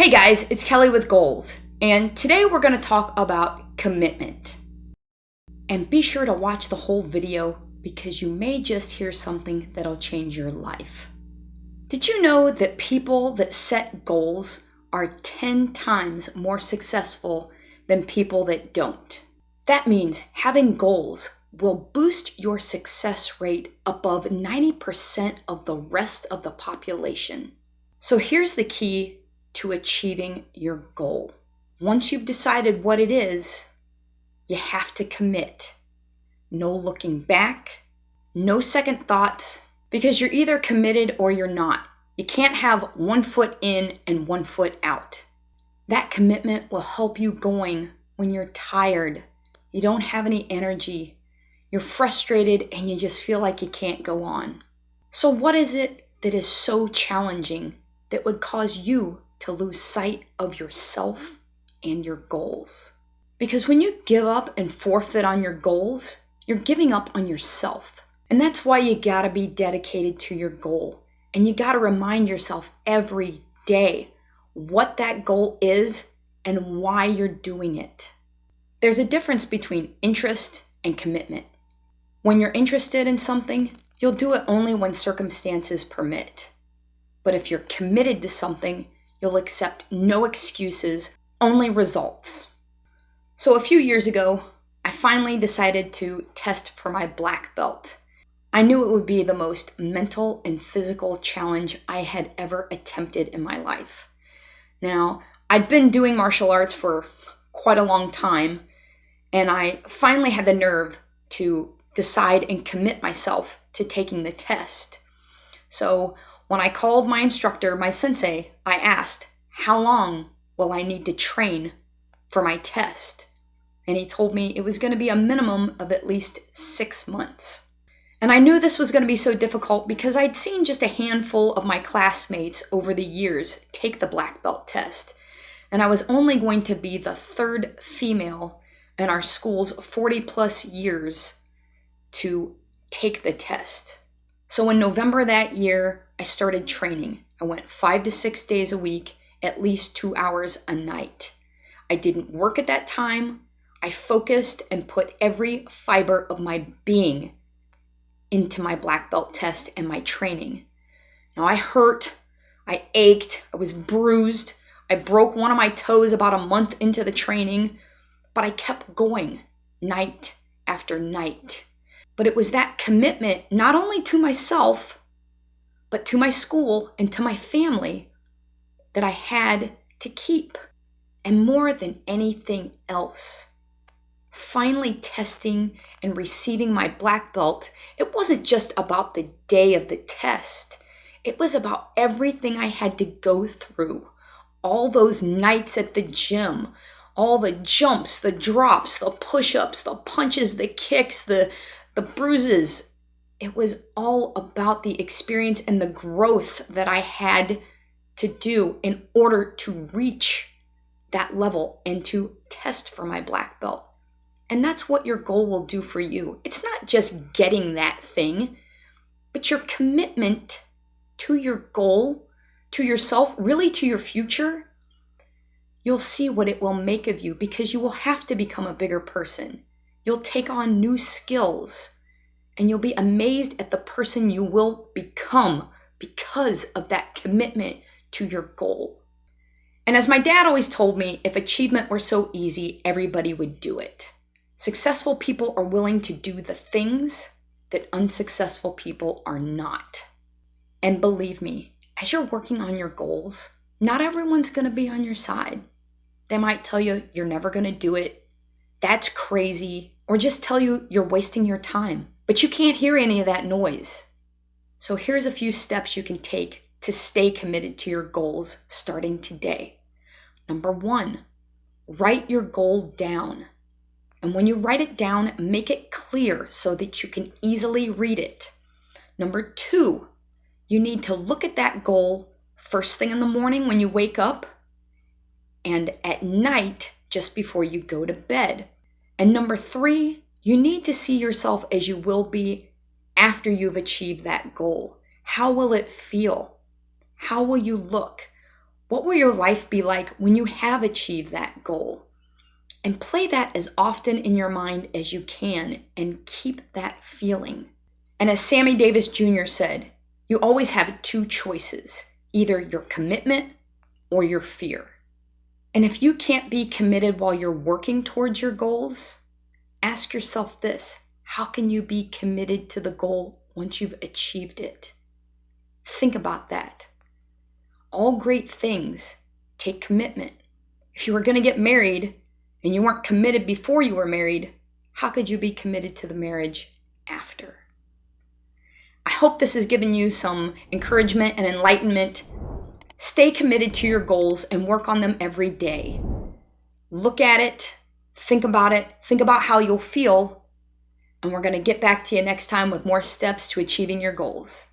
Hey guys, it's Kelly with Goals, and today we're going to talk about commitment. And be sure to watch the whole video because you may just hear something that'll change your life. Did you know that people that set goals are 10 times more successful than people that don't? That means having goals will boost your success rate above 90% of the rest of the population. So here's the key to achieving your goal. Once you've decided what it is, you have to commit. No looking back, no second thoughts, because you're either committed or you're not. You can't have 1 foot in and 1 foot out. That commitment will help you going when you're tired, you don't have any energy, you're frustrated, and you just feel like you can't go on. So what is it that is so challenging that would cause you to lose sight of yourself and your goals? Because when you give up and forfeit on your goals, you're giving up on yourself. And that's why you gotta be dedicated to your goal. And you gotta remind yourself every day what that goal is and why you're doing it. There's a difference between interest and commitment. When you're interested in something, you'll do it only when circumstances permit. But if you're committed to something, you'll accept no excuses, only results. So a few years ago, I finally decided to test for my black belt. I knew it would be the most mental and physical challenge I had ever attempted in my life. Now, I'd been doing martial arts for quite a long time, and I finally had the nerve to decide and commit myself to taking the test. So when I called my instructor, my sensei, I asked, how long will I need to train for my test? And he told me it was going to be a minimum of at least 6 months. And I knew this was going to be so difficult because I'd seen just a handful of my classmates over the years take the black belt test. And I was only going to be the third female in our school's 40 plus years to take the test. So in November that year, I started training. I went 5 to 6 days a week, at least 2 hours a night. I didn't work at that time. I focused and put every fiber of my being into my black belt test and my training. Now I hurt, I ached, I was bruised. I broke one of my toes about a month into the training, but I kept going night after night. But it was that commitment, not only to myself, but to my school and to my family, that I had to keep. And more than anything else, finally testing and receiving my black belt, it wasn't just about the day of the test. It was about everything I had to go through. All those nights at the gym, all the jumps, the drops, the push-ups, the punches, the kicks, the bruises. It was all about the experience and the growth that I had to do in order to reach that level and to test for my black belt. And that's what your goal will do for you. It's not just getting that thing, but your commitment to your goal, to yourself, really to your future. You'll see what it will make of you because you will have to become a bigger person. You'll take on new skills, and you'll be amazed at the person you will become because of that commitment to your goal. And as my dad always told me, if achievement were so easy, everybody would do it. Successful people are willing to do the things that unsuccessful people are not. And believe me, as you're working on your goals, not everyone's going to be on your side. They might tell you you're never going to do it, that's crazy, or just tell you you're wasting your time. But you can't hear any of that noise. So here's a few steps you can take to stay committed to your goals starting today. Number 1, write your goal down. And when you write it down, make it clear so that you can easily read it. Number 2, you need to look at that goal first thing in the morning when you wake up and at night just before you go to bed. And number 3, you need to see yourself as you will be after you've achieved that goal. How will it feel? How will you look? What will your life be like when you have achieved that goal? And play that as often in your mind as you can and keep that feeling. And as Sammy Davis Jr. said, you always have two choices, either your commitment or your fear. And if you can't be committed while you're working towards your goals, ask yourself this: how can you be committed to the goal once you've achieved it? Think about that. All great things take commitment. If you were going to get married and you weren't committed before you were married, how could you be committed to the marriage after? I hope this has given you some encouragement and enlightenment. Stay committed to your goals and work on them every day. Look at it, think about how you'll feel, and we're going to get back to you next time with more steps to achieving your goals.